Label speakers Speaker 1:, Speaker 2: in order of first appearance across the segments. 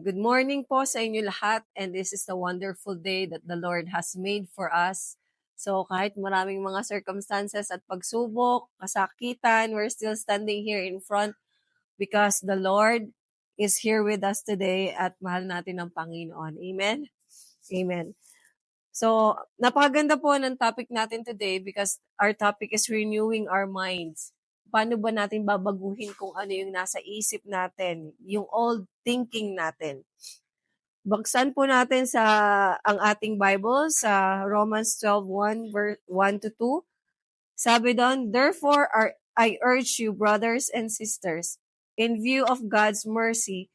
Speaker 1: Good morning po sa inyo lahat, and this is the wonderful day that the Lord has made for us. So kahit maraming mga circumstances at pagsubok, kasakitan, we're still standing here in front because the Lord is here with us today at mahal natin ang Panginoon. Amen? Amen. So, napakaganda po ng topic natin today because our topic is renewing our minds. Paano ba natin babaguhin kung ano yung nasa isip natin, yung old thinking natin. Buksan po natin ang ating Bible sa Romans 12:1 verse 1 to 2. Sabi doon, "Therefore I urge you, brothers and sisters, in view of God's mercy,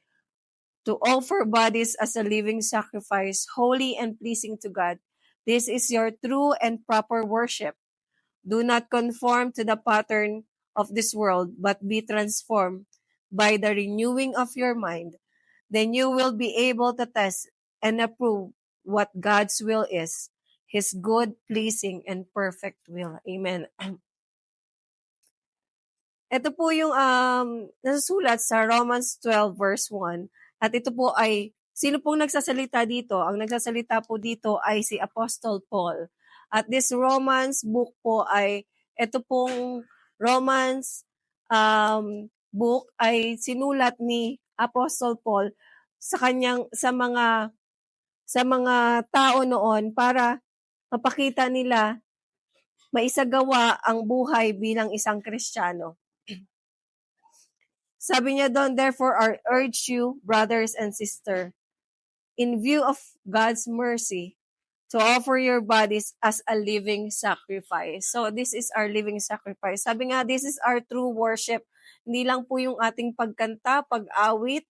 Speaker 1: to offer bodies as a living sacrifice, holy and pleasing to God. This is your true and proper worship. Do not conform to the pattern of this world, but be transformed by the renewing of your mind. Then you will be able to test and approve what God's will is, His good, pleasing, and perfect will." Amen. Ito po yung nasusulat sa Romans 12 verse 1. At ito po ay, sino pong nagsasalita dito? Ang nagsasalita po dito ay si Apostle Paul. At this Romans book po ay, ito pong Romans book ay sinulat ni Apostle Paul sa mga tao noon para mapakita nila maisagawa ang buhay bilang isang Kristiyano. Sabi niya doon, "Therefore I urge you, brothers and sisters, in view of God's mercy, to offer your bodies as a living sacrifice." So this is our living sacrifice. Sabi nga, this is our true worship. Hindi lang po yung ating pagkanta, pag-awit,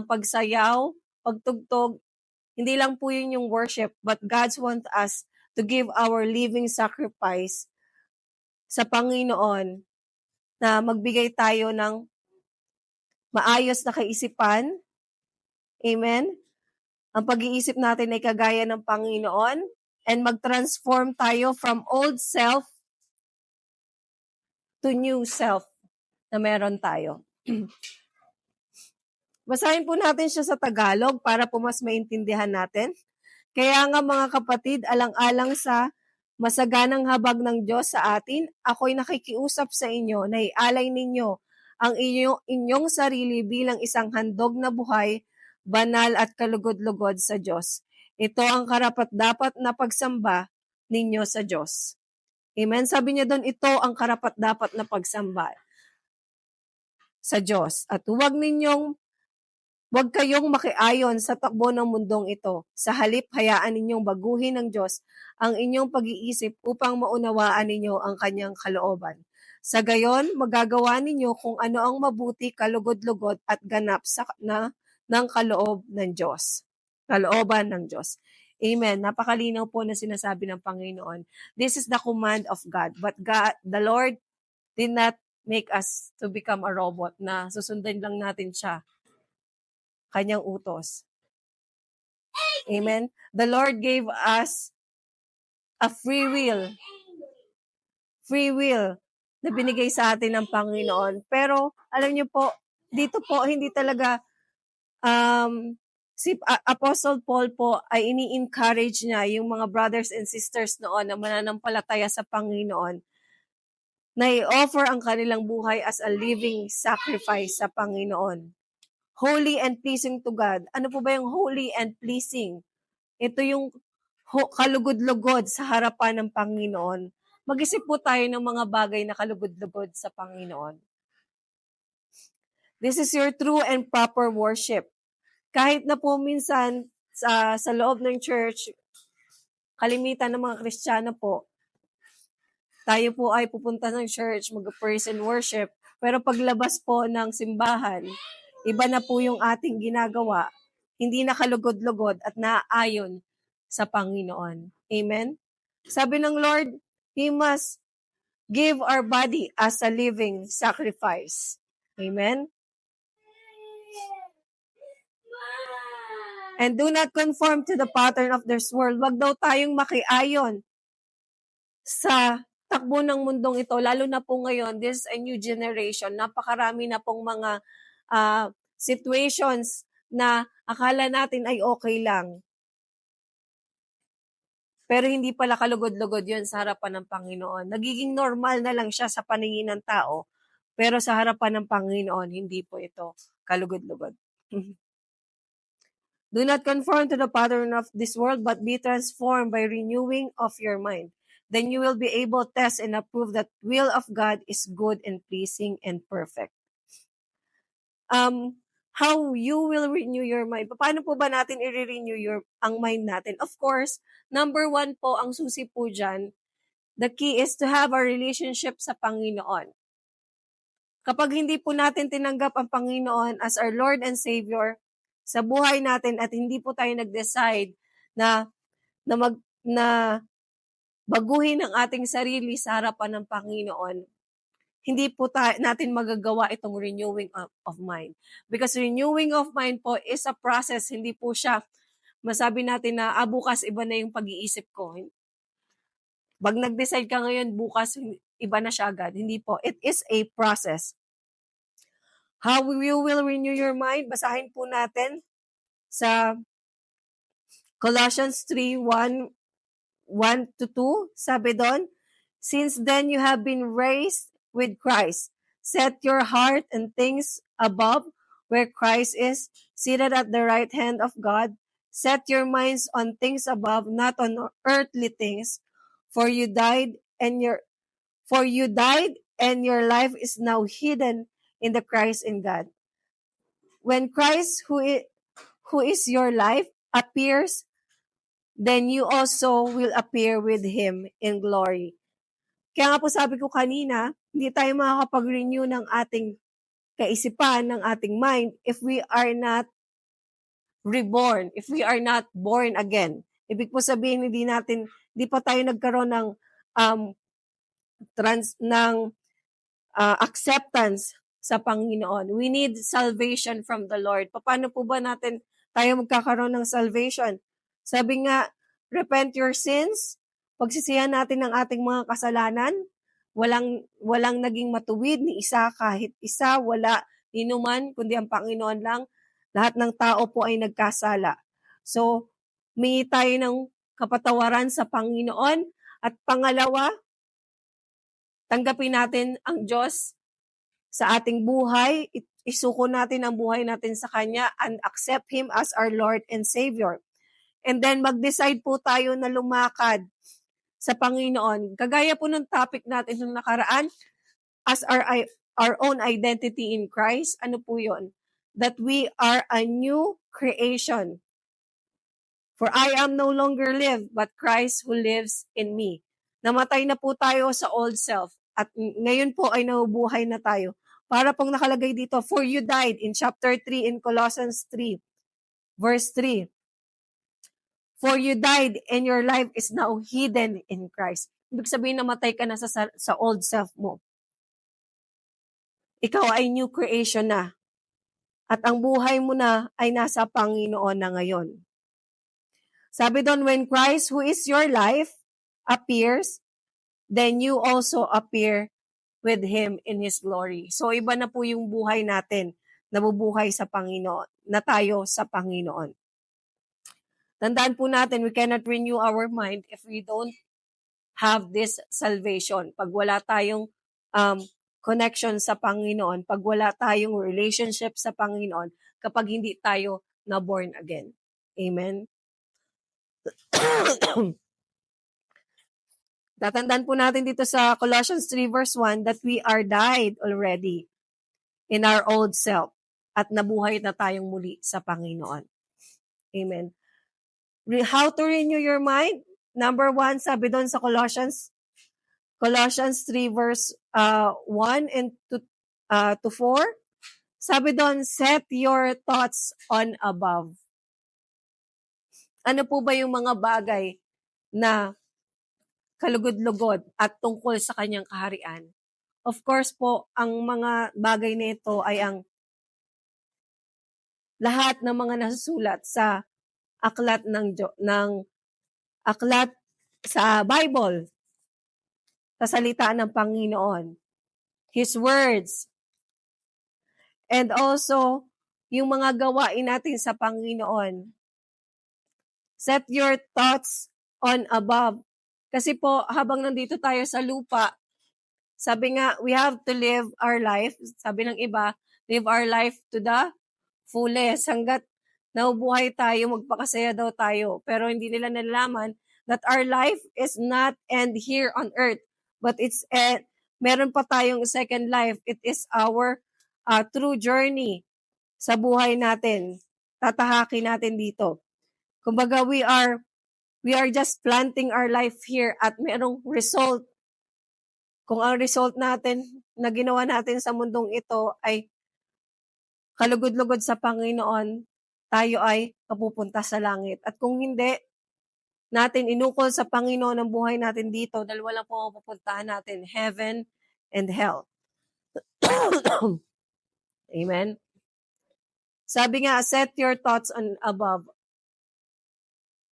Speaker 1: pagsayaw, pagtugtog. Hindi lang po yun yung worship, but God wants us to give our living sacrifice sa Panginoon, na magbigay tayo ng maayos na kaisipan. Amen? Ang pag-iisip natin ay kagaya ng Panginoon, and mag-transform tayo from old self to new self na meron tayo. Basahin po natin siya sa Tagalog para po mas maintindihan natin. "Kaya nga mga kapatid, alang-alang sa masaganang habag ng Diyos sa atin, ako'y nakikiusap sa inyo na ialay ninyo ang inyong sarili bilang isang handog na buhay, banal at kalugod-lugod sa Diyos. Ito ang karapat-dapat na pagsamba ninyo sa Diyos." Amen? Sabi niya doon, ito ang karapat-dapat na pagsamba sa Diyos. At huwag kayong makiayon sa takbo ng mundong ito. Sa halip, hayaan ninyong baguhin ng Diyos ang inyong pag-iisip upang maunawaan ninyo ang kanyang kalooban. Sa gayon, magagawa ninyo kung ano ang mabuti, kalugod-lugod at ganap ng kaloob ng Diyos. Kalooban ng Diyos. Amen. Napakalinaw po na sinasabi ng Panginoon. This is the command of God. But God, the Lord did not make us to become a robot na susundan lang natin siya, kanyang utos. Amen. The Lord gave us a free will. Free will na binigay sa atin ng Panginoon. Pero, alam niyo po, dito po, hindi talaga, si Apostle Paul po ay ini-encourage niya yung mga brothers and sisters noon na mananampalataya sa Panginoon na i-offer ang kanilang buhay as a living sacrifice sa Panginoon. Holy and pleasing to God. Ano po ba yung holy and pleasing? Ito yung kalugod-lugod sa harapan ng Panginoon. Mag-isip po tayo ng mga bagay na kalugod-lugod sa Panginoon. This is your true and proper worship. Kahit na po minsan sa loob ng church, kalimitan ng mga Kristiyano po, tayo po ay pupunta ng church, mag-praise and worship, pero paglabas po ng simbahan, iba na po yung ating ginagawa, hindi nakalugod-lugod at naayon sa Panginoon. Amen? Sabi ng Lord, He must give our body as a living sacrifice. Amen? And do not conform to the pattern of this world. Wag daw tayong makiayon sa takbo ng mundong ito, lalo na po ngayon, this is a new generation. Napakarami na pong mga situations na akala natin ay okay lang. Pero hindi pala kalugod-lugod yun sa harapan ng Panginoon. Nagiging normal na lang siya sa paningin ng tao, pero sa harapan ng Panginoon, hindi po ito kalugod-lugod. Do not conform to the pattern of this world, but be transformed by renewing of your mind. Then you will be able to test and approve that will of God is good and pleasing and perfect. How you will renew your mind. Paano po ba natin i-renew ang mind natin? Of course, number 1 po, ang susi po dyan, the key is to have a relationship sa Panginoon. Kapag hindi po natin tinanggap ang Panginoon as our Lord and Savior sa buhay natin at hindi po tayo nag-decide na baguhin ang ating sarili sa harapan ng Panginoon, hindi po natin magagawa itong renewing of mind. Because renewing of mind po is a process, hindi po siya masabi natin na bukas iba na yung pag-iisip ko. Pag nag-decide ka ngayon, bukas iba na siya agad. Hindi po. It is a process. How you will renew your mind? Basahin po natin sa Colossians 3:1-2. Sabi doon, since then you have been raised with Christ. Set your heart and things above where Christ is, seated at the right hand of God. Set your minds on things above, not on earthly things. For you died and your life is now hidden in the Christ in God. When Christ, who is your life, appears, then you also will appear with Him in glory. Kaya nga po sabi ko kanina, hindi tayo makakapag-renew ng ating kaisipan, ng ating mind, if we are not reborn, if we are not born again. Ibig po sabihin, hindi pa tayo nagkaroon ng acceptance sa Panginoon. We need salvation from the Lord. Paano po ba tayo magkakaroon ng salvation? Sabi nga, repent your sins, pagsisihan natin ang ating mga kasalanan, walang naging matuwid ni isa, kahit isa, wala ninuman, kundi ang Panginoon lang. Lahat ng tao po ay nagkasala. So, humingi tayo ng kapatawaran sa Panginoon. At pangalawa, tanggapin natin ang Diyos sa ating buhay, isuko natin ang buhay natin sa Kanya and accept Him as our Lord and Savior. And then mag-decide po tayo na lumakad sa Panginoon. Kagaya po ng topic natin nung nakaraan, as our own identity in Christ, ano po yun? That we are a new creation. For I am no longer live, but Christ who lives in me. Namatay na po tayo sa old self. At ngayon po ay nabubuhay na tayo. Para pong nakalagay dito, for you died in chapter 3 in Colossians 3, verse 3. For you died and your life is now hidden in Christ. Ibig sabihin, namatay ka na sa old self mo. Ikaw ay new creation na. At ang buhay mo na ay nasa Panginoon na ngayon. Sabi doon, when Christ, who is your life, appears, then you also appear with Him in His glory. So iba na po yung buhay natin, nabubuhay sa Panginoon, na tayo sa Panginoon. Tandaan po natin, we cannot renew our mind if we don't have this salvation. Pag wala tayong connection sa Panginoon, pag wala tayong relationship sa Panginoon, kapag hindi tayo na born again. Amen? Tatandaan po natin dito sa Colossians 3 verse 1 that we are died already in our old self at nabuhay na tayong muli sa Panginoon. Amen. How to renew your mind? Number 1, sabi doon sa Colossians 3 verse 1 and to 4. Sabi doon, set your thoughts on above. Ano po ba yung mga bagay na kalugod-lugod at tungkol sa kanyang kaharian? Of course po, ang mga bagay nito ay ang lahat ng mga nasusulat sa aklat aklat sa Bible, sa salita ng Panginoon, His words, and also yung mga gawain natin sa Panginoon. Set your thoughts on above. Kasi po, habang nandito tayo sa lupa, sabi nga, we have to live our life. Sabi ng iba, live our life to the fullest. Hanggat naubuhay tayo, magpakasaya daw tayo. Pero hindi nila nalalaman that our life is not end here on earth. But meron pa tayong second life. It is our true journey sa buhay natin. Tatahakin natin dito. Kumbaga, we are just planting our life here at merong result. Kung ang result natin na ginawa natin sa mundong ito ay kalugod-lugod sa Panginoon, tayo ay mapupunta sa langit. At kung hindi natin inukol sa Panginoon ang buhay natin dito, dalawa lang po ang pupuntahan natin, heaven and hell. Amen? Sabi nga, set your thoughts on above.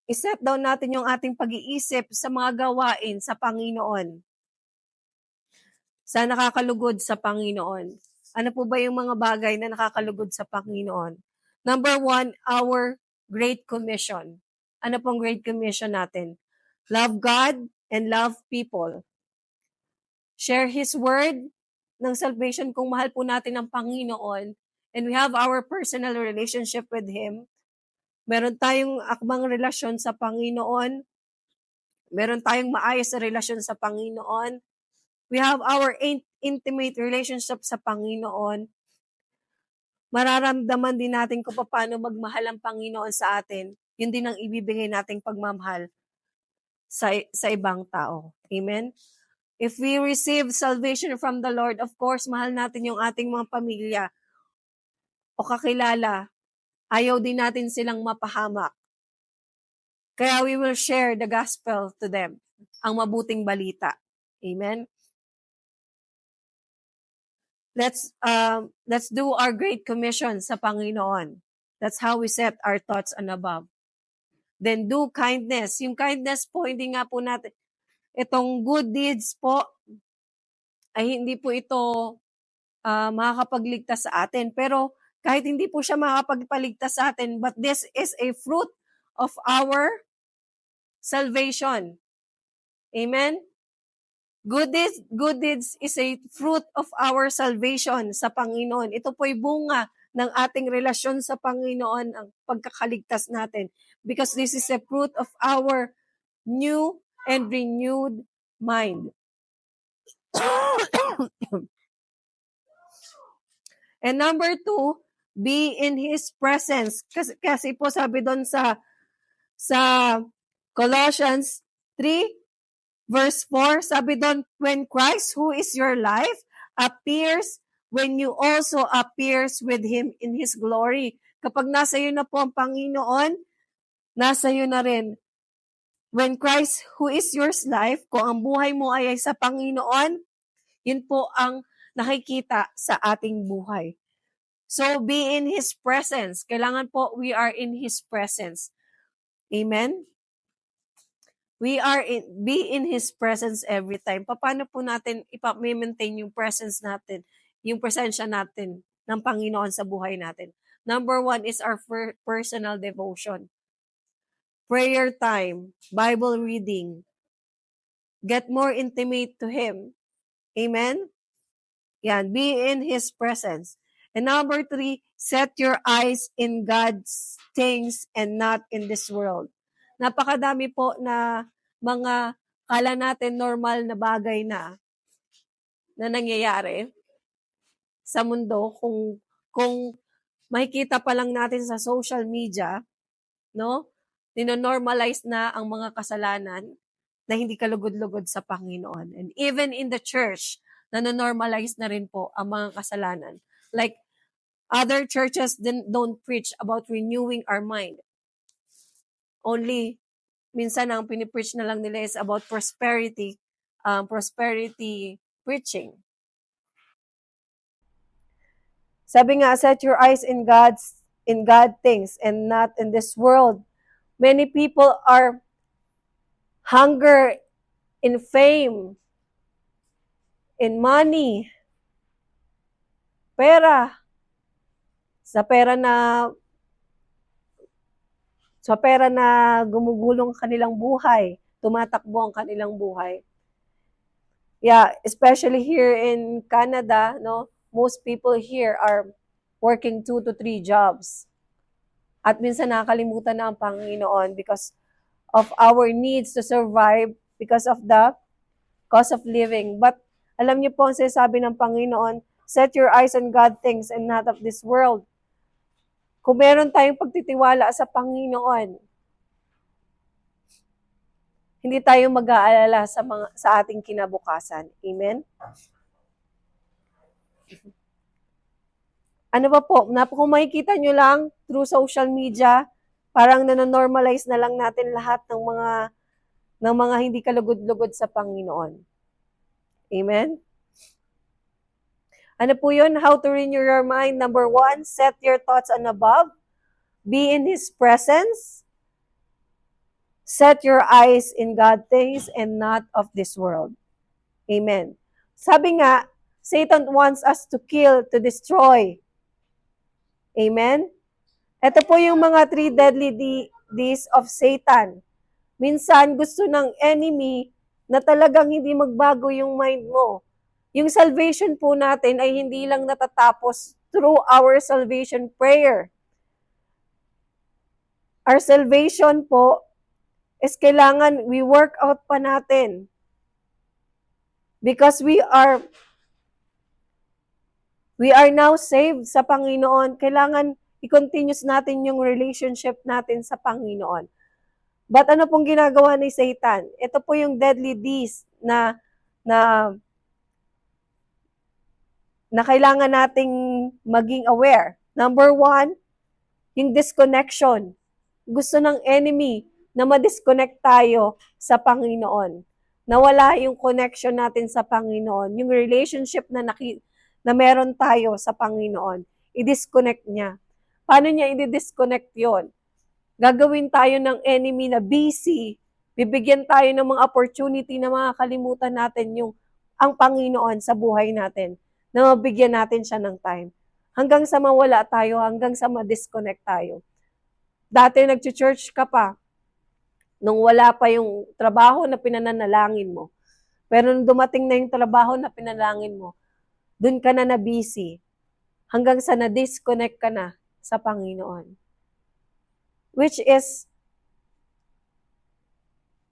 Speaker 1: I-set down natin yung ating pag-iisip sa mga gawain sa Panginoon. Sa nakakalugod sa Panginoon. Ano po ba yung mga bagay na nakakalugod sa Panginoon? Number 1, our Great Commission. Ano pong Great Commission natin? Love God and love people. Share His Word ng salvation kung mahal po natin ang Panginoon and we have our personal relationship with Him. Meron tayong akmang relasyon sa Panginoon. Meron tayong maayos na relasyon sa Panginoon. We have our intimate relationship sa Panginoon. Mararamdaman din natin kung paano magmahal ang Panginoon sa atin. Yun din ang ibibigay nating pagmamahal sa ibang tao. Amen? If we receive salvation from the Lord, of course, mahal natin yung ating mga pamilya o kakilala. Ayaw din natin silang mapahamak. Kaya we will share the gospel to them, ang mabuting balita. Amen? Let's do our Great Commission sa Panginoon. That's how we set our thoughts on above. Then do kindness. Yung kindness po, hindi nga po natin, itong good deeds po, ay hindi po ito makakapagligtas sa atin. Pero kahit hindi po siya makakapagpaligtas sa atin, but this is a fruit of our salvation. Amen? Good deeds is a fruit of our salvation sa Panginoon. Ito po'y bunga ng ating relasyon sa Panginoon, ang pagkakaligtas natin. Because this is a fruit of our new and renewed mind. And number 2, be in His presence. Kasi po sabi doon sa Colossians 3, verse 4, sabi doon, when Christ, who is your life, appears, when you also appears with Him in His glory. Kapag nasa iyo na po ang Panginoon, nasa iyo na rin. When Christ, who is your life, kung ang buhay mo ay sa Panginoon, yun po ang nakikita sa ating buhay. So, be in His presence. Kailangan po, we are in His presence. Amen? Be in His presence every time. Paano po natin i-maintain yung presence natin, yung presensya natin ng Panginoon sa buhay natin? Number 1 is our personal devotion. Prayer time, Bible reading. Get more intimate to Him. Amen? Yan, be in His presence. And number 3, set your eyes in God's things and not in this world. Napakadami po na mga kala natin normal na bagay na nangyayari sa mundo kung makikita pa lang natin sa social media, no? Nino-normalize na ang mga kasalanan na hindi kalugod-lugod sa Panginoon. And even in the church, nano-normalize na rin po ang mga kasalanan. Like, other churches don't preach about renewing our mind. Only, minsan ang pinipreach na lang nila is about prosperity preaching. Sabi nga, set your eyes in God things and not in this world. Many people are hunger in fame, in money, pera. sa pera na gumugulong ang kanilang buhay, tumatakbo ang kanilang buhay. Yeah, especially here in Canada, no, most people here are working 2 to 3 jobs. At minsan nakakalimutan na ang Panginoon because of our needs to survive, because of the cost of living. But alam niyo po ang sinasabi ng Panginoon, set your eyes on God things and not of this world. Kung meron tayong pagtitiwala sa Panginoon, hindi tayo mag-aalala sa ating kinabukasan. Amen? Ano ba po, kung makikita nyo lang through social media, parang nanonormalize na lang natin lahat ng mga hindi kalugod-lugod sa Panginoon. Amen? Ano po yun? How to renew your mind? Number 1, set your thoughts on above. Be in His presence. Set your eyes in God things and not of this world. Amen. Sabi nga, Satan wants us to kill, to destroy. Amen? Ito po yung mga 3 deadly deeds of Satan. Minsan, gusto ng enemy na talagang hindi magbago yung mind mo. Yung salvation po natin ay hindi lang natatapos through our salvation prayer. Our salvation po is kailangan we work out pa natin. Because we are now saved sa Panginoon. Kailangan i-continuous natin yung relationship natin sa Panginoon. But ano pong ginagawa ni Satan? Ito po yung deadly deeds na kailangan nating maging aware. Number 1, yung disconnection. Gusto ng enemy na ma-disconnect tayo sa Panginoon. Nawala yung connection natin sa Panginoon. Yung relationship na meron tayo sa Panginoon. I-disconnect niya. Paano niya i-disconnect yon? Gagawin tayo ng enemy na busy. Bibigyan tayo ng mga opportunity na makakalimutan natin ang Panginoon sa buhay natin. Na mabigyan natin siya ng time. Hanggang sa mawala tayo, hanggang sa ma-disconnect tayo. Dati nag-church ka pa, nung wala pa yung trabaho na pinananalangin mo. Pero nung dumating na yung trabaho na pinanalangin mo, dun ka na busy. Hanggang sa na-disconnect ka na sa Panginoon. Which is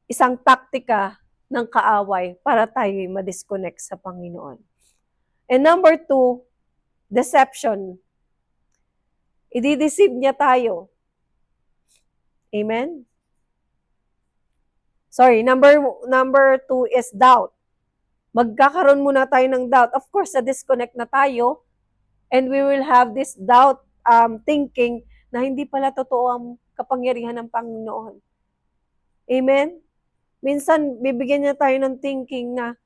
Speaker 1: isang taktika ng kaaway para tayo ma-disconnect sa Panginoon. And number 2, deception. I-deceive niya tayo. Amen? Sorry, number 2 is doubt. Magkakaroon muna tayo ng doubt. Of course, na-disconnect na tayo and we will have this doubt thinking na hindi pala totoo ang kapangyarihan ng Panginoon. Amen? Minsan, bibigyan niya tayo ng thinking na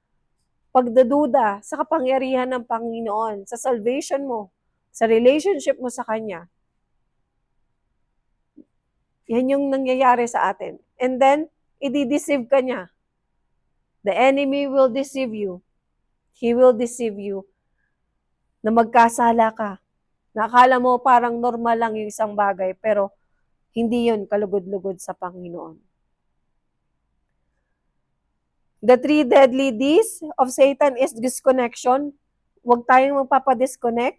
Speaker 1: pagdaduda sa kapangyarihan ng Panginoon, sa salvation mo, sa relationship mo sa Kanya. Yan yung nangyayari sa atin. And then, i-deceive ka niya. The enemy will deceive you. He will deceive you na magkasala ka. Nakala mo parang normal lang yung isang bagay, pero hindi yun kalugod-lugod sa Panginoon. The 3 deadly deeds of Satan is disconnection. Huwag tayong magpapadisconnect.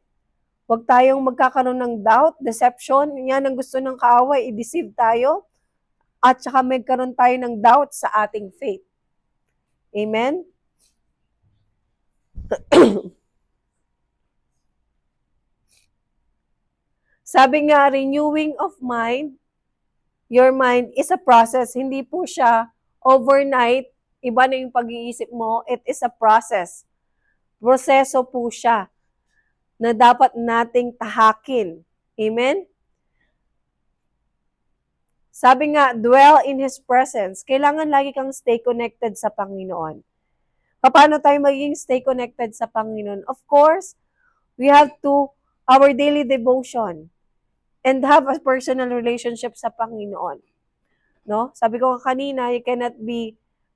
Speaker 1: Huwag tayong magkakaroon ng doubt, deception. Yan ang gusto ng kaaway, i-deceive tayo. At saka magkaroon tayo ng doubt sa ating faith. Amen? Sabi nga, renewing of mind, your mind is a process. Hindi po siya overnight, iba na yung pag-iisip mo, it is a process. Proseso po siya na dapat nating tahakin. Amen? Sabi nga, dwell in His presence. Kailangan lagi kang stay connected sa Panginoon. Paano tayo magiging stay connected sa Panginoon? Of course, we have to, our daily devotion, and have a personal relationship sa Panginoon. No? Sabi ko kanina, you cannot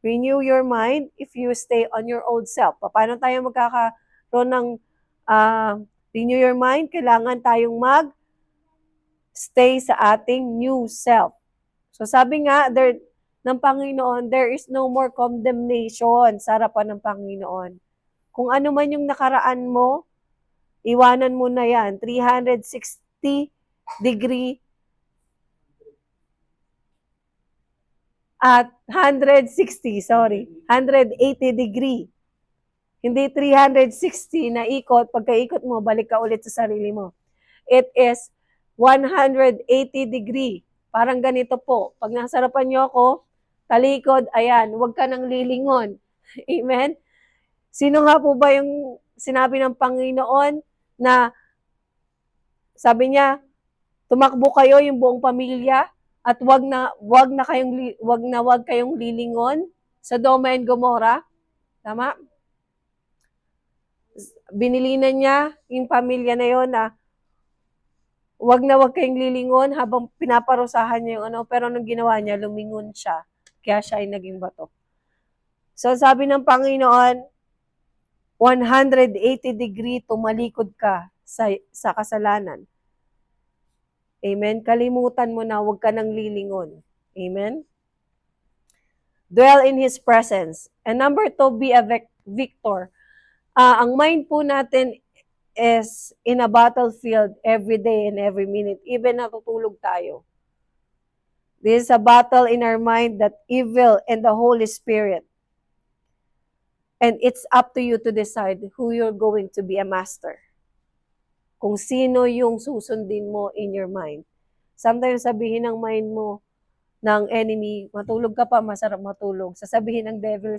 Speaker 1: renew your mind if you stay on your old self. Paano tayo magkakaroon ng renew your mind? Kailangan tayong stay sa ating new self. So sabi nga ng Panginoon, there is no more condemnation sa harapan ng Panginoon. Kung ano man yung nakaraan mo, iwanan mo na yan. 360 degree at 180 degree. Hindi 360 na ikot, pagkaikot mo, balik ka ulit sa sarili mo. It is 180 degree. Parang ganito po. Pag nasa harapan niyo ako, talikod, ayan, huwag ka nang lilingon. Amen? Sino nga po ba yung sinabi ng Panginoon na sabi niya, tumakbo kayo yung buong pamilya at wag kayong lilingon sa Sodoma and Gomorrah. Tama? Binilinan niya yung pamilya na yon na wag kayong lilingon habang pinaparusahan niya yung pero nung ginawa niya, lumingon siya. Kaya siya ay naging bato. So sabi ng Panginoon, 180 degree tumalikod ka sa kasalanan. Amen? Kalimutan mo na, huwag ka nang lilingon. Amen? Dwell in His presence. And number 2, be a victor. Ang mind po natin is in a battlefield every day and every minute, even natutulog tayo. This is a battle in our mind that evil and the Holy Spirit. And it's up to you to decide who you're going to be a master. Kung sino yung susundin mo in your mind. Sometimes sabihin ng mind mo, ng enemy, matulog ka pa, masarap matulog. Sasabihin ng devil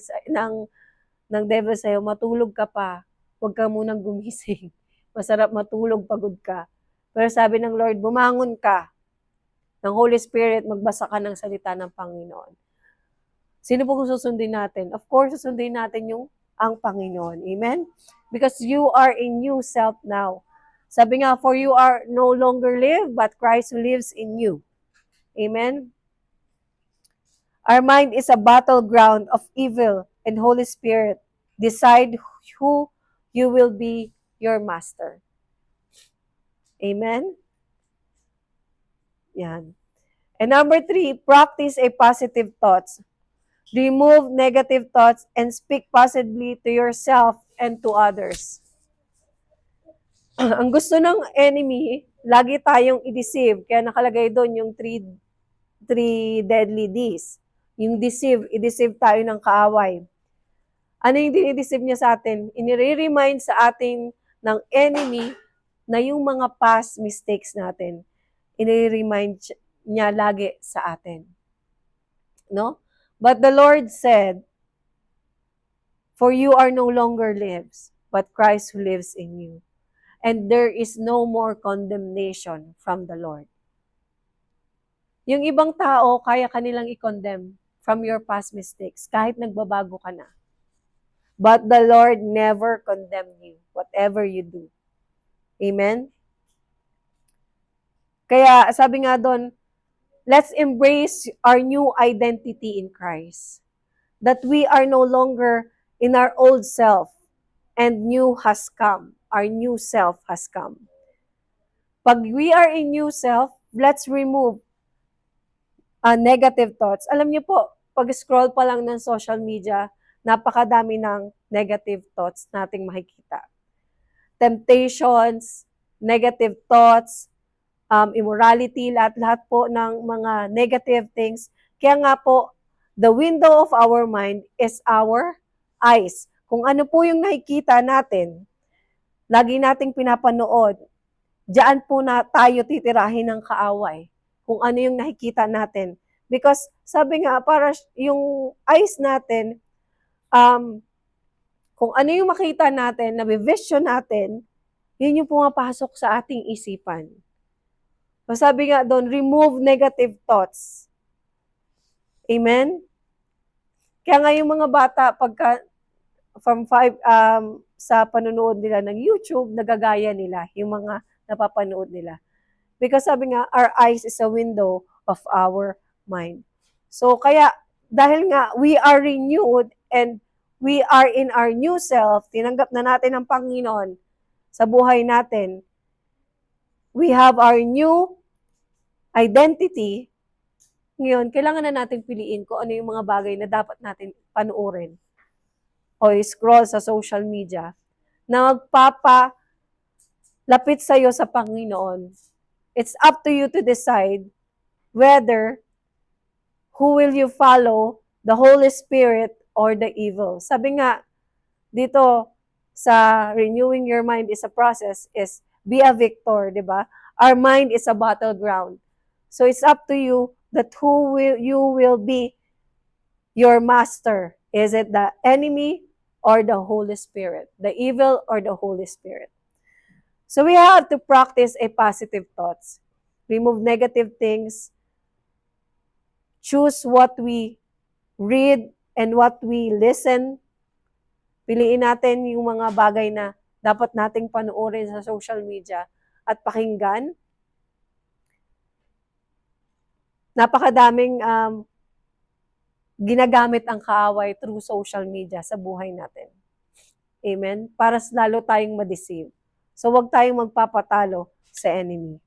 Speaker 1: sa'yo, matulog ka pa, huwag ka munang gumising. Masarap matulog, pagod ka. Pero sabi ng Lord, bumangon ka. Ng Holy Spirit, magbasa ka ng salita ng Panginoon. Sino po kung susundin natin? Of course, susundin natin ang Panginoon. Amen? Because you are a new self now. Sabi nga, for you are no longer live, but Christ who lives in you. Amen? Our mind is a battleground of evil and Holy Spirit. Decide who you will be your master. Amen? Yan. And number 3, practice a positive thoughts. Remove negative thoughts and speak positively to yourself and to others. Ang gusto ng enemy, lagi tayong i-deceive. Kaya nakalagay doon yung three deadly Ds. Yung i-deceive tayo ng kaaway. Ano yung dinideceive niya sa atin? Inire-remind sa atin ng enemy na yung mga past mistakes natin. Inire-remind niya lagi sa atin. No? But the Lord said, for you are no longer lives, but Christ who lives in you. And there is no more condemnation from the Lord. Yung ibang tao, kaya kanilang i-condemn from your past mistakes, kahit nagbabago ka na. But the Lord never condemn you, whatever you do. Amen? Kaya sabi nga doon, let's embrace our new identity in Christ. That we are no longer in our old self and new has come. Our new self has come. Pag we are in new self, let's remove negative thoughts. Alam niyo po, pag-scroll pa lang ng social media, napakadami ng negative thoughts nating makikita. Temptations, negative thoughts, immorality, lahat po ng mga negative things. Kaya nga po, the window of our mind is our eyes. Kung ano po yung nakikita natin, lagi nating pinapanood, diyan po na tayo titirahin ng kaaway. Kung ano yung nakikita natin. Because sabi nga, para yung eyes natin, kung ano yung makita natin, nabivision natin, yun yung pumapasok sa ating isipan. So sabi nga doon, remove negative thoughts. Amen? Kaya nga yung mga bata, pagka sa panonood nila ng YouTube, nagagaya nila yung mga napapanood nila. Because sabi nga, our eyes is a window of our mind. So kaya, dahil nga we are renewed and we are in our new self, tinanggap na natin ang Panginoon sa buhay natin, we have our new identity, ngayon, kailangan na natin piliin kung ano yung mga bagay na dapat natin panuorin o scroll sa social media na magpapalapit sa'yo sa Panginoon. It's up to you to decide whether who will you follow, the Holy Spirit or the evil. Sabi nga, dito sa renewing your mind is a process is be a victor, di ba? Our mind is a battleground. So it's up to you that you will be your master. Is it the enemy or the Holy Spirit? The evil or the Holy Spirit? So we have to practice a positive thoughts. Remove negative things. Choose what we read and what we listen. Piliin natin yung mga bagay na dapat nating panoorin sa social media at pakinggan. Napakadaming ginagamit ang kaaway through social media sa buhay natin. Amen? Para lalo tayong ma-deceive. So, wag tayong magpapatalo sa enemy.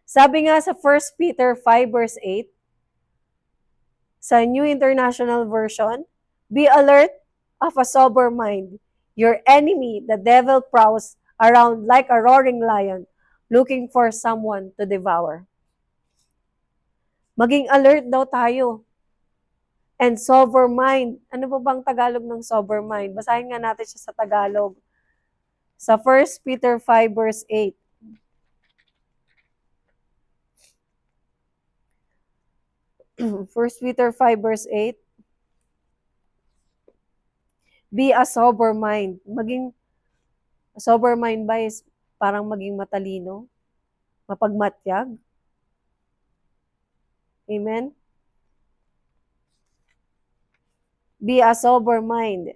Speaker 1: Sabi nga sa 1 Peter 5 verse 8, sa New International Version, be alert of a sober mind. Your enemy, the devil, prowls around like a roaring lion, looking for someone to devour. Maging alert daw tayo. And sober mind. Ano ba bang Tagalog ng sober mind? Basahin nga natin siya sa Tagalog. Sa 1 Peter 5 verse 8. First Peter 5 verse 8. Be a sober mind. Maging sober mind ba is parang maging matalino? Mapagmatyag? Amen? Be a sober mind.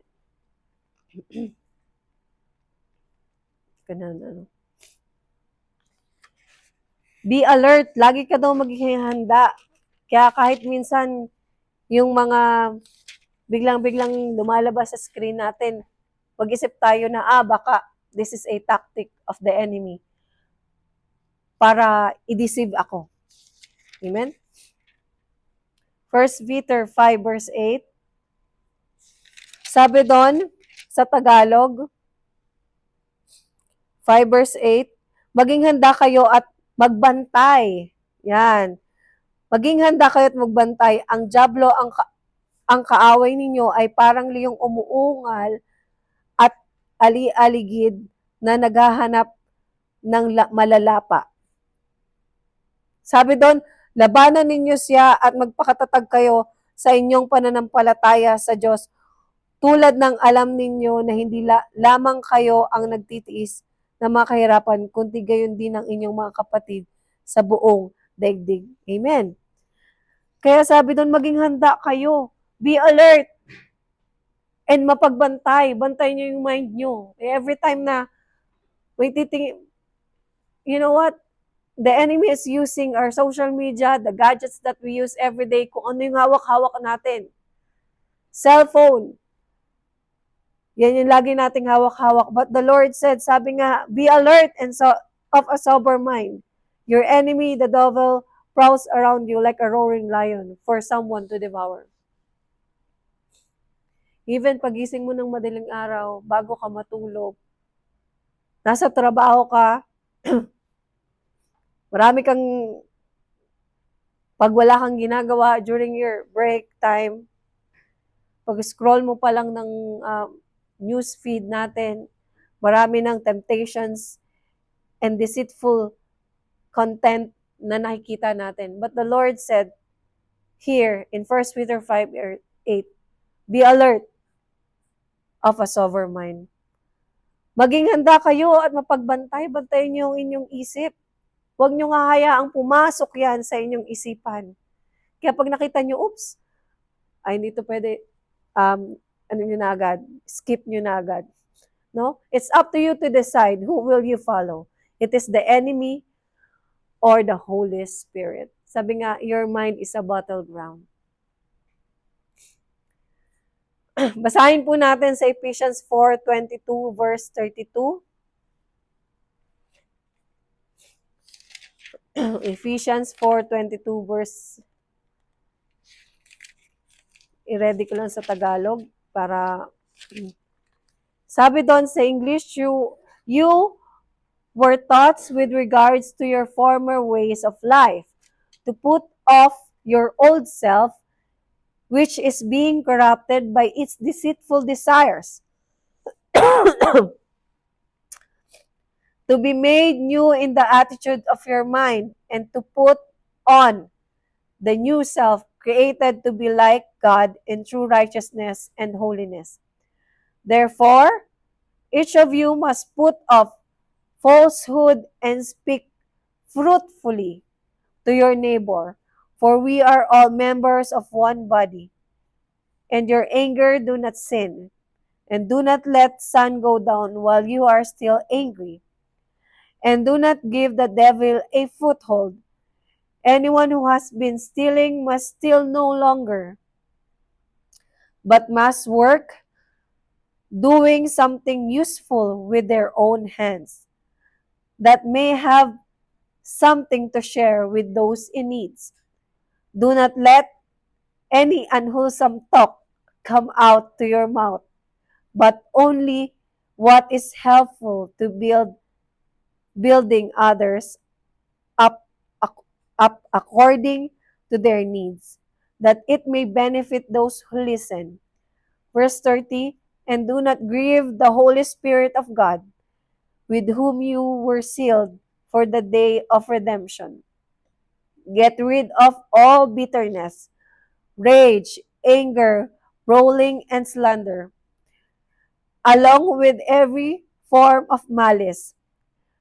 Speaker 1: Be alert. Lagi ka daw maging handa. Kaya kahit minsan yung mga biglang-biglang lumalabas sa screen natin, mag-isip tayo na, baka this is a tactic of the enemy para i-deceive ako. Amen? 1 Peter 5 verse 8. Sabi doon, sa Tagalog, 5 verse 8, maging handa kayo at magbantay. Yan. Maging handa kayo at magbantay. Ang dyablo, ang kaaway ninyo ay parang liyong umuungal at ali-aligid na naghahanap ng malalapa. Sabi doon, labanan ninyo siya at magpakatatag kayo sa inyong pananampalataya sa Diyos. Tulad ng alam ninyo na hindi lamang kayo ang nagtitiis na mga kahirapan, kundi gayon din ang inyong mga kapatid sa buong daigdig. Amen. Kaya sabi doon, maging handa kayo. Be alert. And mapagbantay. Bantay nyo yung mind nyo. Every time na may titingin, you know what? The enemy is using our social media, the gadgets that we use every day, kung ano yung hawak-hawak natin. Cellphone. Yan yung lagi nating hawak-hawak. But the Lord said, sabi nga, be alert and of a sober mind. Your enemy, the devil, prowls around you like a roaring lion for someone to devour. Even pagising mo ng madaling araw, bago ka matulog, nasa trabaho ka, marami kang, pag wala kang ginagawa during your break time, pag-scroll mo pa lang ng news feed natin, marami ng temptations and deceitful content na nakikita natin. But the Lord said here in 1 Peter 5:8, be alert of a sober mind. Maging handa kayo at mapagbantay. Bantayin niyo ang inyong isip. Huwag niyo nga hayaang pumasok yan sa inyong isipan. Kaya pag nakita niyo, oops, ay hindi to pwede, ano nyo na agad, skip nyo na agad. No? It's up to you to decide who will you follow. It is the enemy or the Holy Spirit. Sabi nga, your mind is a battleground. Basahin po natin sa Ephesians 4:22 verse 32. Ephesians 4:22 verse, i-ready ko lang sa Tagalog para sabi doon sa English, you were taught with regards to your former ways of life to put off your old self, which is being corrupted by its deceitful desires, to be made new in the attitude of your mind, and to put on the new self, created to be like God in true righteousness and holiness. Therefore, each of you must put off falsehood and speak fruitfully to your neighbor, for we are all members of one body. And your anger do not sin, and do not let sun go down while you are still angry, and do not give the devil a foothold. Anyone who has been stealing must steal no longer, but must work, doing something useful with their own hands, that may have something to share with those in need. Do not let any unwholesome talk come out to your mouth, but only what is helpful to building others up, up according to their needs, that it may benefit those who listen. Verse 30, and do not grieve the Holy Spirit of God, with whom you were sealed for the day of redemption. Get rid of all bitterness, rage, anger, brawling, and slander, along with every form of malice.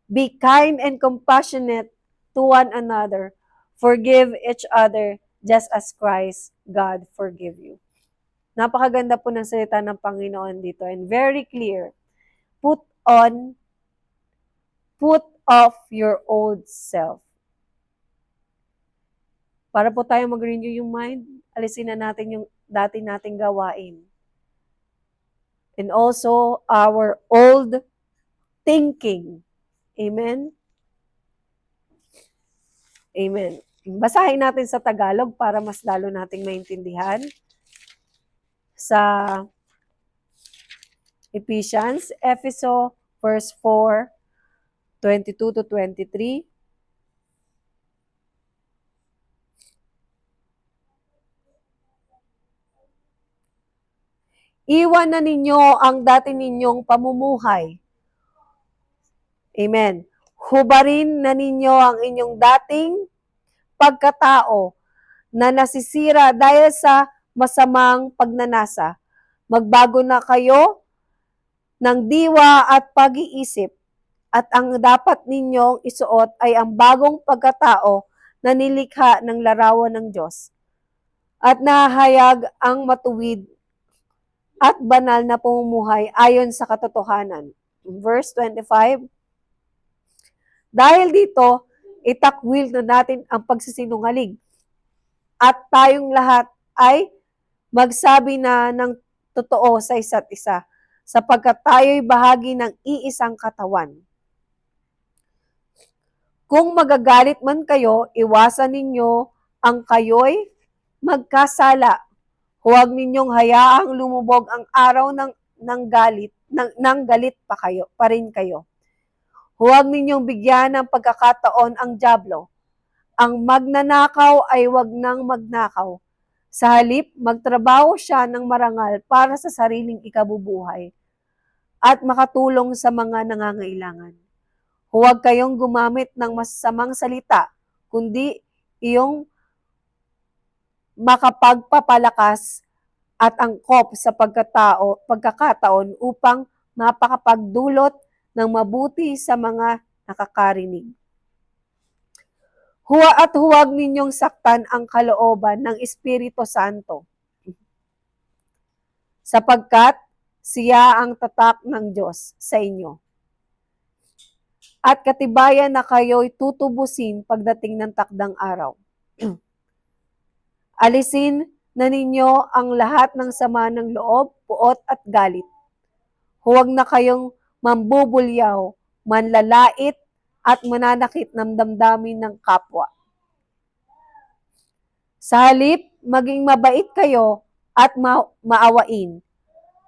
Speaker 1: Be kind and compassionate to one another. Forgive each other just as Christ, God, forgive you. Napakaganda po ng salita ng Panginoon dito and very clear. Put off your old self. Para po tayo mag-renew yung mind, alisin na natin yung dati nating gawain. And also our old thinking. Amen? Amen. Basahin natin sa Tagalog para mas lalo nating maintindihan. Sa Ephesians, verse 4, 22 to 23. Iwan na ninyo ang dati ninyong pamumuhay. Amen. Hubarin na ninyo ang inyong dating pagkatao na nasisira dahil sa masamang pagnanasa. Magbago na kayo ng diwa at pag-iisip, at ang dapat ninyong isuot ay ang bagong pagkatao na nilikha ng larawan ng Diyos, at nahayag ang matuwid at banal na pamumuhay ayon sa katotohanan. Verse 25, dahil dito, itakwil na natin ang pagsisinungaling, at tayong lahat ay magsabi na ng totoo sa isa't isa, sapagkat tayo'y bahagi ng iisang katawan. Kung magagalit man kayo, iwasan ninyo ang kayo'y magkasala. Huwag ninyong hayaang lumubog ang araw ng galit pa rin kayo. Huwag ninyong bigyan ng pagkakataon ang dyablo. Ang magnanakaw ay huwag nang magnakaw. Sa halip, magtrabaho siya ng marangal para sa sariling ikabubuhay at makatulong sa mga nangangailangan. Huwag kayong gumamit ng masasamang salita, kundi iyong makapagpapalakas at angkop sa pagkakataon upang mapakapagdulot ng mabuti sa mga nakakarinig. Huwag ninyong saktan ang kalooban ng Espiritu Santo, sapagkat siya ang tatak ng Diyos sa inyo. At katibayan na kayo'y tutubusin pagdating ng takdang araw. Alisin na ninyo ang lahat ng sama ng loob, puot at galit. Huwag na kayong mambubulyaw, manlalait, at mananakit ng damdamin ng kapwa. Sa halip, maging mabait kayo at maawain.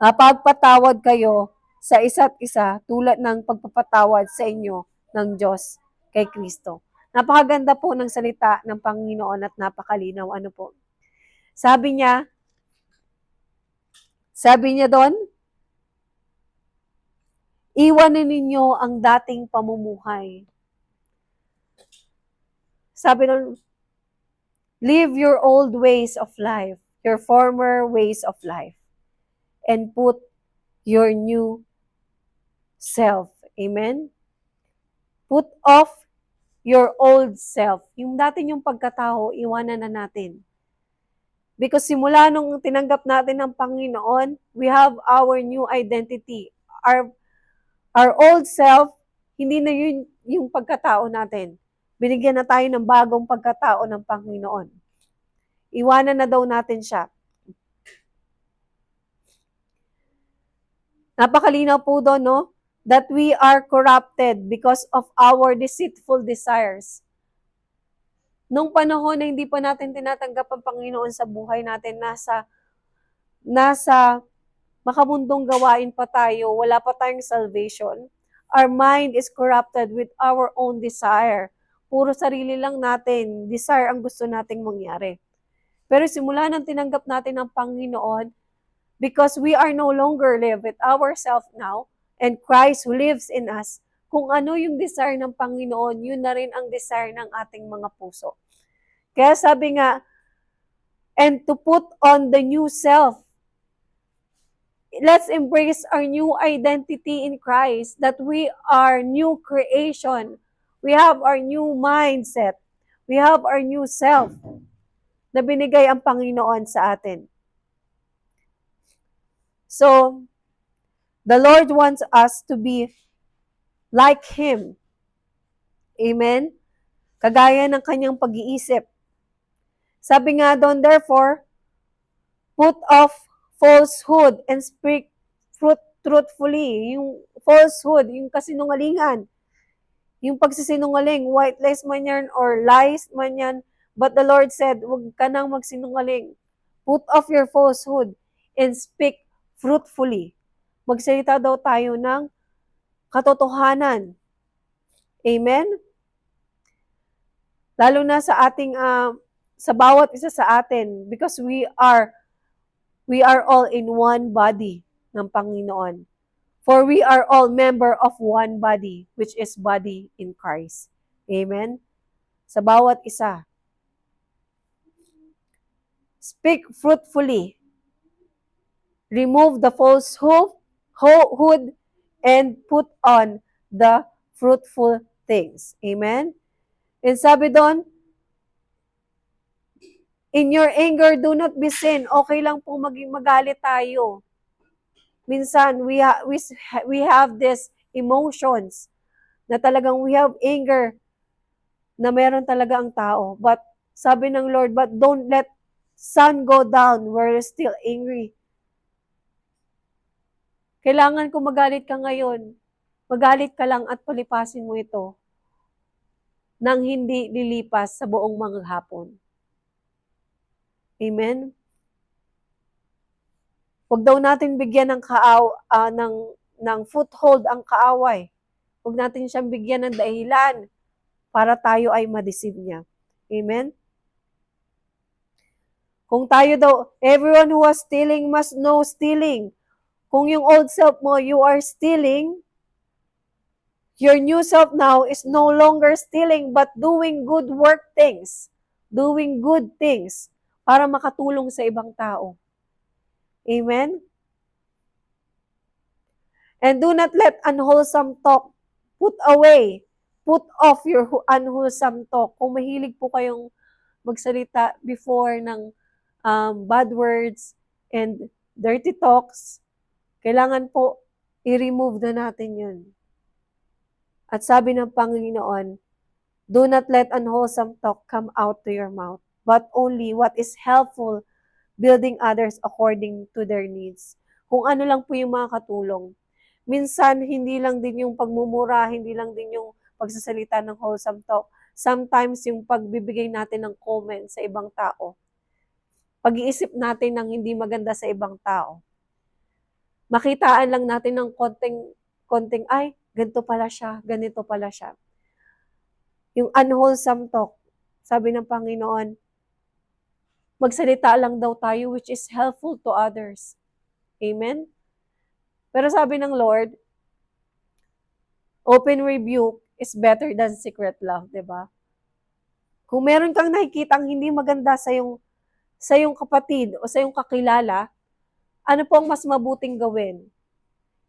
Speaker 1: Mapagpatawad kayo sa isa't isa tulad ng pagpapatawad sa inyo ng Diyos kay Kristo. Napakaganda po ng salita ng Panginoon at napakalinaw. Ano po? Sabi niya doon, iwanan ninyo ang dating pamumuhay. Sabi doon, leave your old ways of life, your former ways of life, and put your new self. Amen? Put off your old self. Yung dati yung pagkatao, iwanan na natin. Because simula nung tinanggap natin ng Panginoon, we have our new identity. Our old self, hindi na yun yung pagkatao natin. Binigyan na tayo ng bagong pagkatao ng Panginoon. Iwanan na daw natin siya. Napakalinaw po doon, no? That we are corrupted because of our deceitful desires. Nung panahon na hindi pa natin tinatanggap ang Panginoon sa buhay natin, nasa makamundong gawain pa tayo, wala pa tayong salvation. Our mind is corrupted with our own desire. Puro sarili lang natin, desire ang gusto nating mangyari. Pero simula nang tinanggap natin ang Panginoon, because we are no longer live with ourselves now, and Christ who lives in us, kung ano yung desire ng Panginoon, yun na rin ang desire ng ating mga puso. Kaya sabi nga, and to put on the new self. Let's embrace our new identity in Christ, that we are new creation. We have our new mindset. We have our new self na binigay ang Panginoon sa atin. So, the Lord wants us to be like Him. Amen? Kagaya ng kanyang pag-iisip. Sabi nga doon, therefore, put off falsehood and speak truthfully. Yung falsehood, yung kasinungalingan. Yung pagsisinungaling, white lies man yan or lies man yan. But the Lord said, huwag ka nang magsinungaling. Put off your falsehood and speak fruitfully. Magsalita daw tayo ng katotohanan. Amen? Lalo na sa ating, sa bawat isa sa atin, because we are all in one body ng Panginoon. For we are all member of one body, which is body in Christ. Amen? Sa bawat isa. Speak fruitfully. Remove the falsehood and put on the fruitful things. Amen? And sabi doon, in your anger, do not be sin. Okay lang po magalit tayo. Minsan, we have these emotions na talagang we have anger na meron talaga ang tao. But sabi ng Lord, but don't let sun go down where you're still angry. Kailangan kung magalit ka ngayon, magalit ka lang at palipasin mo ito nang hindi lilipas sa buong mga hapon. Amen? Huwag daw natin bigyan ng foothold ang kaaway. Huwag natin siyang bigyan ng dahilan para tayo ay ma-deceive niya. Amen? Kung tayo daw, everyone who was stealing must know stealing. Kung yung old self mo, you are stealing, your new self now is no longer stealing but doing good work things. Doing good things para makatulong sa ibang tao. Amen? And do not let unwholesome talk put away. Put off your unwholesome talk. Kung mahilig po kayong magsalita before ng bad words and dirty talks, kailangan po i-remove na natin yun. At sabi ng Panginoon, do not let unwholesome talk come out to your mouth, but only what is helpful, building others according to their needs. Kung ano lang po yung mga katulong. Minsan, hindi lang din yung pagmumura, hindi lang din yung pagsasalita ng wholesome talk. Sometimes yung pagbibigay natin ng comment sa ibang tao, pag-iisip natin ng hindi maganda sa ibang tao, makitaan lang natin ng konting, ay, ganito pala siya, ganito pala siya. Yung unwholesome talk, sabi ng Panginoon, magsalita lang daw tayo which is helpful to others. Amen? Pero sabi ng Lord, open rebuke is better than secret love, di ba? Kung meron kang nakikitang hindi maganda sa yung kapatid o sa yung kakilala, ano po ang mas mabuting gawin?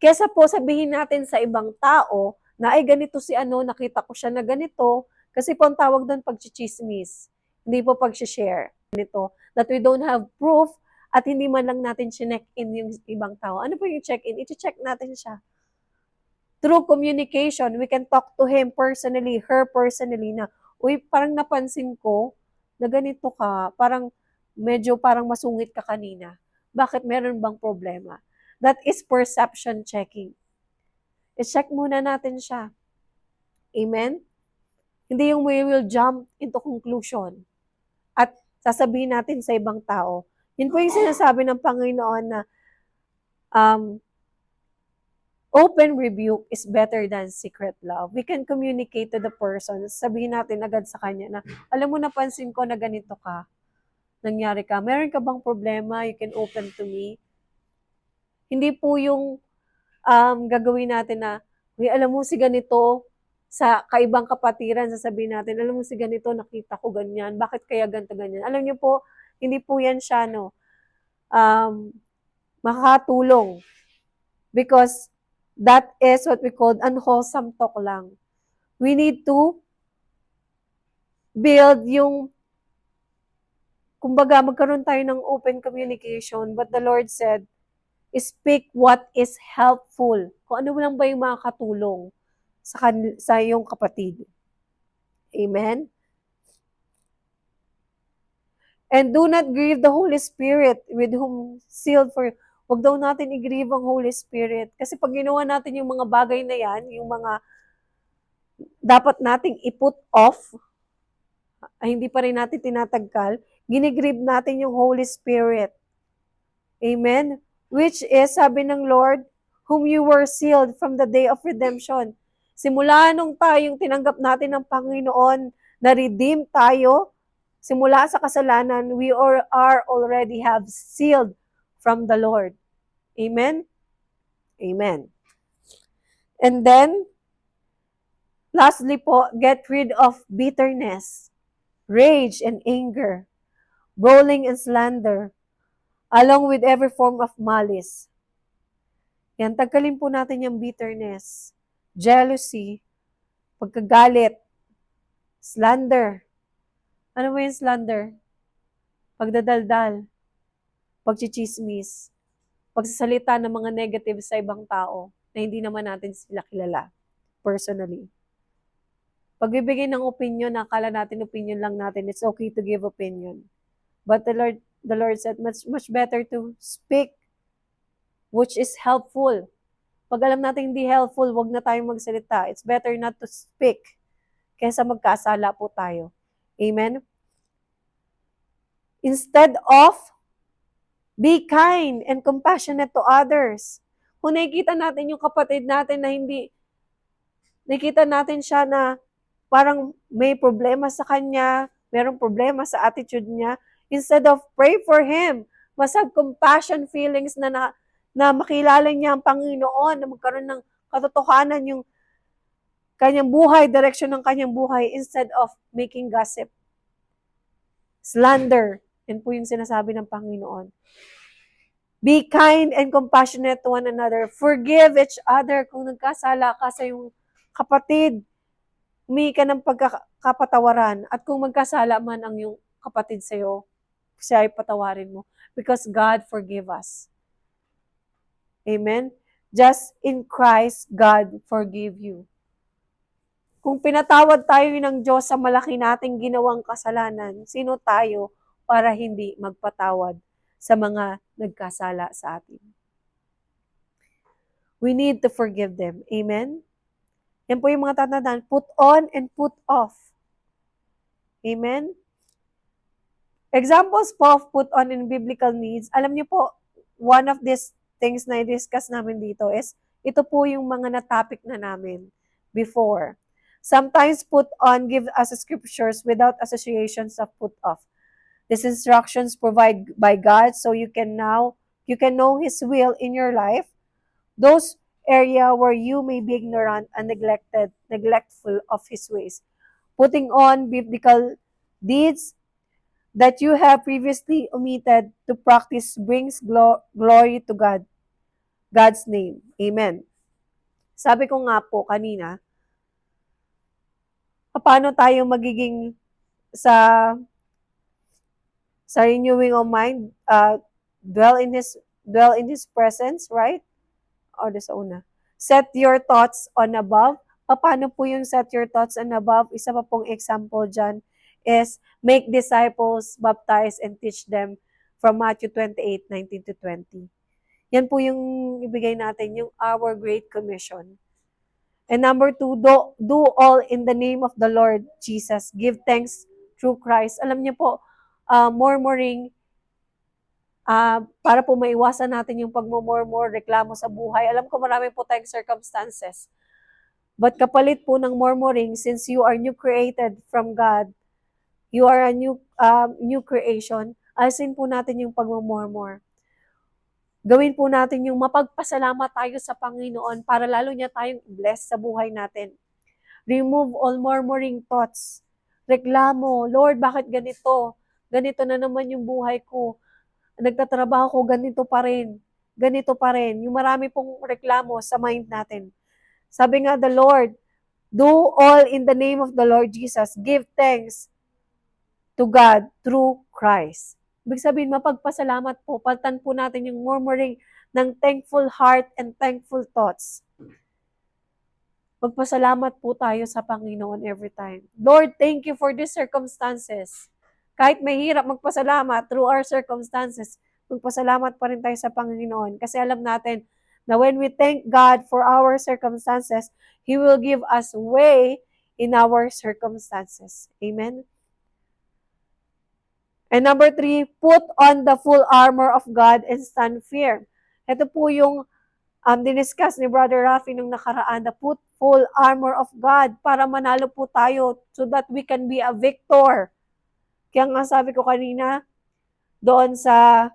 Speaker 1: Kesa po sabihin natin sa ibang tao na ay ganito si ano, nakita ko siya na ganito, kasi po ang tawag doon pagchichismis, hindi po pag-share. Ganito, that we don't have proof at hindi man lang natin chinek in yung ibang tao. Ano po yung check-in? I-check natin siya. Through communication, we can talk to him personally, her personally na, uy, parang napansin ko na ganito ka, parang masungit ka kanina. Bakit meron bang problema? That is perception checking. I-check muna natin siya. Amen? Hindi yung we will jump into conclusion at sasabihin natin sa ibang tao. Yun po yung sinasabi ng Panginoon na open rebuke is better than secret love. We can communicate to the person. Sabihin natin agad sa kanya na, alam mo, napansin ko na ganito ka. Nangyari ka. Meron ka bang problema? You can open to me. Hindi po yung gagawin natin na, alam mo si ganito, sa kaibang kapatiran, sasabihin natin, alam mo si ganito, nakita ko ganyan. Bakit kaya ganito, ganyan? Alam niyo po, hindi po yan siya, makakatulong. Because that is what we call unwholesome talk lang. We need to build kumbaga, magkaroon tayo ng open communication. But the Lord said, speak what is helpful. Kung ano lang ba yung makakatulong sa iyong kapatid. Amen? And do not grieve the Holy Spirit with whom sealed for. Huwag daw natin i-grieve ang Holy Spirit. Kasi pag ginawa natin yung mga bagay na yan, yung mga dapat nating i-put off, ay hindi pa rin natin tinatagkal, ginigrieve natin yung Holy Spirit. Amen? Which is, sabi ng Lord, whom you were sealed from the day of redemption. Simula nung tayong tinanggap natin ng Panginoon, na-redeem tayo, simula sa kasalanan, we are already have sealed from the Lord. Amen? Amen. And then, lastly po, get rid of bitterness, rage and anger, brawling and slander, along with every form of malice. Yan, tanggalin po natin yung bitterness, jealousy, pagkagalit, slander. Ano ba yung slander? Pagdadaldal, pagchichismis, pagsasalita ng mga negative sa ibang tao na hindi naman natin sila kilala personally. Pagbibigay ng opinion, akala natin opinion lang natin, it's okay to give opinion. But the Lord said, much better to speak which is helpful. Pag alam natin hindi helpful, wag na tayong magsalita. It's better not to speak kaysa magkasala po tayo. Amen? Instead of, be kind and compassionate to others. Kung nakikita natin yung kapatid natin na hindi, nakikita natin siya na parang may problema sa kanya, merong problema sa attitude niya, instead of pray for him, mas have compassion feelings na makilala niya ang Panginoon, na magkaroon ng katotohanan yung kanyang buhay, direction ng kanyang buhay, instead of making gossip. Slander, yan po yung sinasabi ng Panginoon. Be kind and compassionate to one another. Forgive each other kung nagkasala ka sa iyong kapatid. Humingi ka ng pagkakapatawaran. At kung magkasala man ang iyong kapatid sa iyo, siya ay patawarin mo. Because God forgive us. Amen? Just in Christ, God forgive you. Kung pinatawad tayo ng Diyos sa malaki nating ginawang kasalanan, sino tayo para hindi magpatawad sa mga nagkasala sa atin? We need to forgive them. Amen? Yan po yung mga tatandaan. Put on and put off. Amen? Examples po of put on in biblical needs. Alam niyo po, one of these things na i-discuss namin dito is, ito po yung mga na-topic na namin before. Sometimes put on give us scriptures without associations of put off. These instructions provide by God so you can know His will in your life. Those area where you may be ignorant and neglectful of His ways. Putting on biblical deeds that you have previously omitted to practice brings glory to God's name. Amen. Sabi ko nga po kanina, paano tayo magiging sa renewing of mind, dwell in His presence, right? O, sa una. Set your thoughts on above. Paano po yung set your thoughts on above? Isa pa pong example dyan is make disciples, baptize, and teach them from Matthew 28:19 to 20. Yan po yung ibigay natin, yung our Great Commission. And number 2, do all in the name of the Lord Jesus. Give thanks through Christ. Alam niyo po, murmuring, para po maiwasan natin yung pagmumurmur, reklamo sa buhay. Alam ko marami po tayong circumstances. But kapalit po ng murmuring, since you are new created from God, you are a new creation, alisin po natin yung pagmumurmur. Gawin po natin yung mapagpasalamat tayo sa Panginoon para lalo niya tayong bless sa buhay natin. Remove all murmuring thoughts. Reklamo, Lord, bakit ganito? Ganito na naman yung buhay ko. Nagtatrabaho ko, ganito pa rin. Ganito pa rin. Yung marami pong reklamo sa mind natin. Sabi nga the Lord, do all in the name of the Lord Jesus. Give thanks to God through Christ. Ibig sabihin, mapagpasalamat po. Paltan po natin yung murmuring ng thankful heart and thankful thoughts. Magpasalamat po tayo sa Panginoon every time. Lord, thank you for these circumstances. Kahit mahirap magpasalamat through our circumstances, magpasalamat pa rin tayo sa Panginoon. Kasi alam natin na when we thank God for our circumstances, He will give us way in our circumstances. Amen? And number 3, put on the full armor of God and stand firm. Ito po yung diniscuss ni Brother Rafi nung nakaraan, the put full armor of God para manalo po tayo so that we can be a victor. Kaya nga sabi ko kanina, doon sa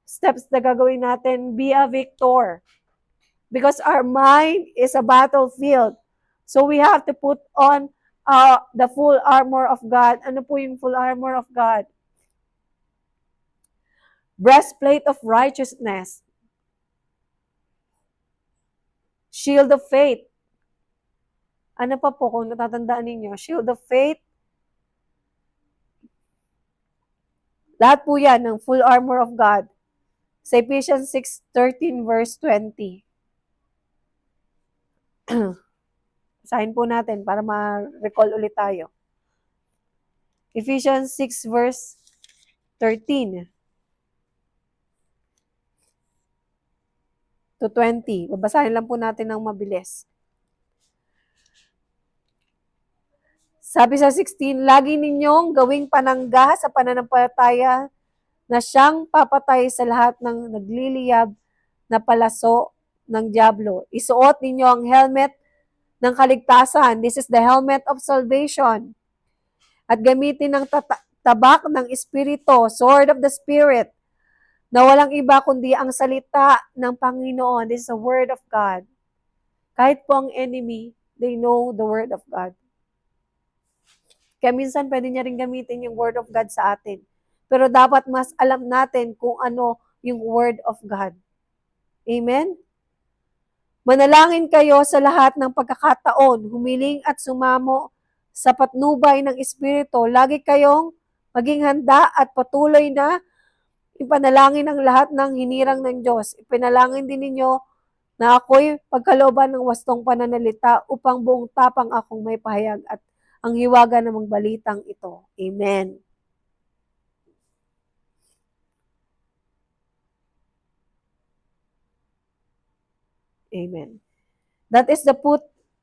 Speaker 1: steps na gagawin natin, be a victor. Because our mind is a battlefield. So we have to put on the full armor of God. Ano po yung full armor of God? Breastplate of righteousness. Shield of faith. Ano pa po kung natatandaan ninyo? Shield of faith. Lahat po yan ng full armor of God. Sa Ephesians 6:13 verse 20. Basahin po natin para ma-recall ulit tayo. Ephesians 6 verse 13 to 20. Babasahin lang po natin ng mabilis. Sabi sa 16, lagi ninyong gawing panangga sa pananampalataya na siyang papatay sa lahat ng nagliliyab na palaso ng dyablo. Isuot ninyo ang helmet ng kaligtasan. This is the helmet of salvation. At gamitin ng tabak ng Espiritu, sword of the Spirit, na walang iba kundi ang salita ng Panginoon. This is the word of God. Kahit po ang enemy, they know the word of God. Kaya minsan pwede niya rin gamitin yung word of God sa atin. Pero dapat mas alam natin kung ano yung word of God. Amen? Manalangin kayo sa lahat ng pagkakataon, humiling at sumamo sa patnubay ng Espiritu. Lagi kayong maging handa at patuloy na ipanalangin ang lahat ng hinirang ng Diyos. Ipinalangin din ninyo na ako'y pagkalooban ng wastong pananalita upang buong tapang akong may pahayag at ang hiwaga ng balitang ito. Amen. Amen. That is the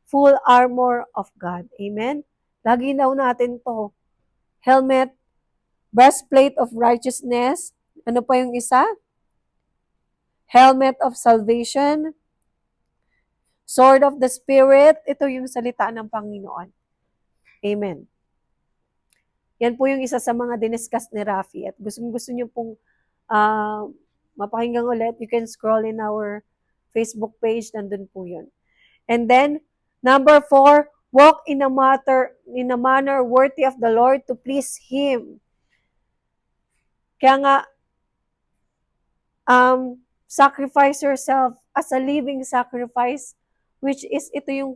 Speaker 1: full armor of God. Amen? Lagi daw natin to. Helmet, breastplate of righteousness. Ano pa yung isa? Helmet of salvation, sword of the Spirit. Ito yung salita ng Panginoon. Amen. Yan po yung isa sa mga diniscuss ni Rafi. At gusto nyo pong mapakinggan ulit, you can scroll in our Facebook page, nandun po yun. And then, number 4, walk in a manner worthy of the Lord to please Him. Kaya nga, sacrifice yourself as a living sacrifice, which is ito yung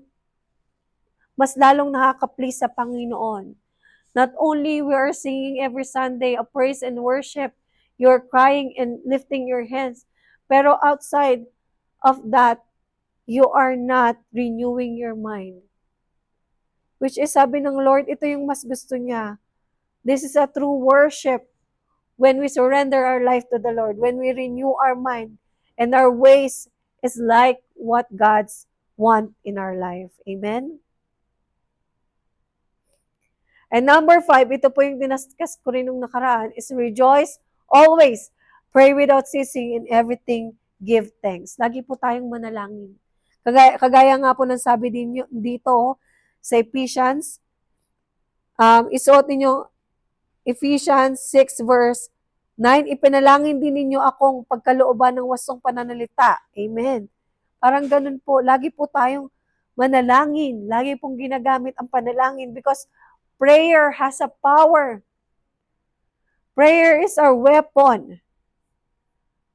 Speaker 1: mas lalong nakaka-please sa Panginoon. Not only we are singing every Sunday a praise and worship, you're crying and lifting your hands, pero outside of that, you are not renewing your mind. Which is, sabi ng Lord, ito yung mas gusto niya. This is a true worship when we surrender our life to the Lord, when we renew our mind, and our ways is like what God's want in our life. Amen? And number 5, ito po yung dinaskas ko rin nung nakaraan, is rejoice always, pray without ceasing, in everything give thanks. Lagi po tayong manalangin. Kagaya nga po ng sabi din dito sa Ephesians, isuot ninyo Ephesians 6 verse 9, ipinalangin din ninyo akong pagkalooban ng wasong pananalita. Amen. Parang ganun po, lagi po tayong manalangin. Lagi pong ginagamit ang panalangin because prayer has a power. Prayer is our weapon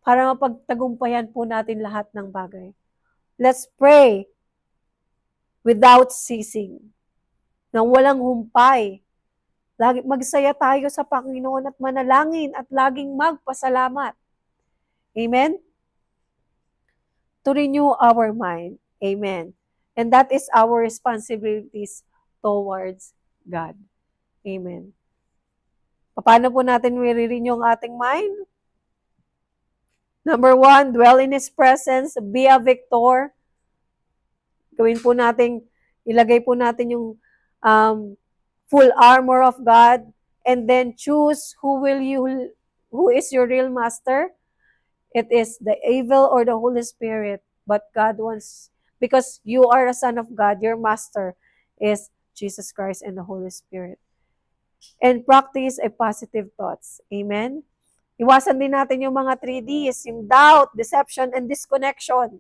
Speaker 1: para mapagtagumpayan po natin lahat ng bagay. Let's pray without ceasing. Nang walang humpay. Lagi magsaya tayo sa Panginoon at manalangin at laging magpasalamat. Amen? To renew our mind. Amen. And that is our responsibilities towards God. Amen. Paano po natin i-renew ang ating mind? Number 1, dwell in His presence, be a victor. Gawin po natin, ilagay po natin yung full armor of God, and then choose who is your real master. It is the evil or the Holy Spirit, but God wants, because you are a son of God, your master is Jesus Christ and the Holy Spirit. And practice a positive thoughts. Amen? Iwasan din natin yung mga 3Ds, yung doubt, deception, and disconnection.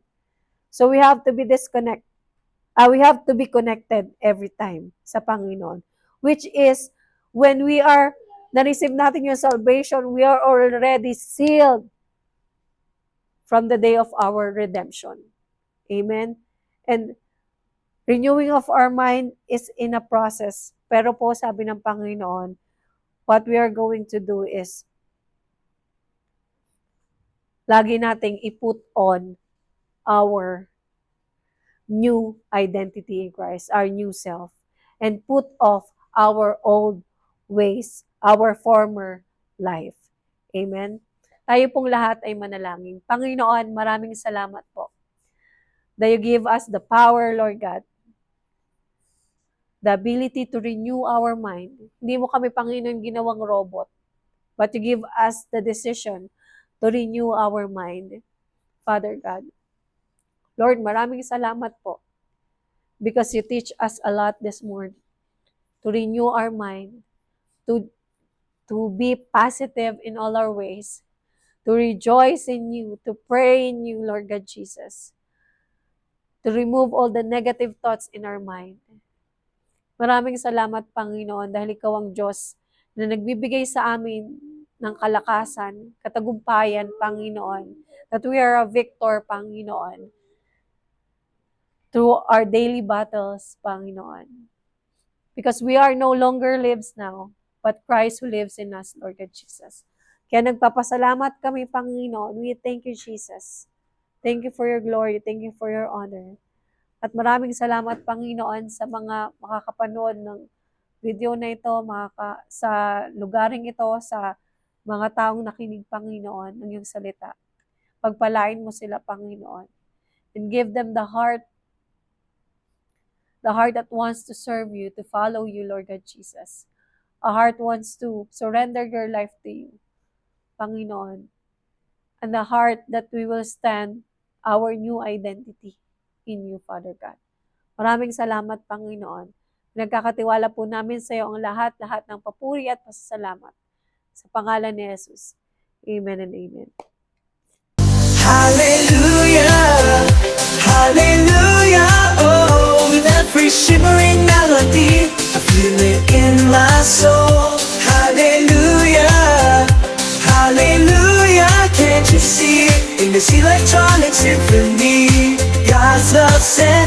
Speaker 1: So we have to be we have to be connected every time sa Panginoon. Which is, when we are, na-receive natin yung salvation, we are already sealed from the day of our redemption. Amen? And renewing of our mind is in a process. Pero po, sabi ng Panginoon, what we are going to do is, lagi nating i-put on our new identity in Christ, our new self, and put off our old ways, our former life. Amen? Tayo pong lahat ay manalangin. Panginoon, maraming salamat po that you give us the power, Lord God, the ability to renew our mind. Hindi mo kami, Panginoon, ginawang robot, but you give us the decision to renew our mind, Father God. Lord, maraming salamat po because you teach us a lot this morning to renew our mind, to be positive in all our ways, to rejoice in you, to pray in you, Lord God Jesus, to remove all the negative thoughts in our mind. Maraming salamat, Panginoon, dahil ikaw ang Diyos na nagbibigay sa amin ng kalakasan, katagumpayan, Panginoon, that we are a victor, Panginoon, through our daily battles, Panginoon. Because we are no longer lives now, but Christ who lives in us, Lord God Jesus. Kaya nagpapasalamat kami, Panginoon. We thank you, Jesus. Thank you for your glory. Thank you for your honor. At maraming salamat, Panginoon, sa mga makakapanood ng video na ito, sa lugaring ito, sa mga taong nakinig, Panginoon, ng iyong salita. Pagpalain mo sila, Panginoon. And give them the heart the heart that wants to serve you, to follow you, Lord God Jesus. A heart wants to surrender your life to you, Panginoon. And the heart that we will stand our new identity in you, Father God. Maraming salamat, Panginoon. Nagkakatiwala po namin sa iyo ang lahat-lahat ng papuri at pasasalamat. Sa pangalan ni Jesus. Amen and amen.
Speaker 2: Hallelujah, hallelujah, oh, with every shimmering melody, I feel it in my soul. Hallelujah, hallelujah, can't you see it in this electronic symphony? God's love sent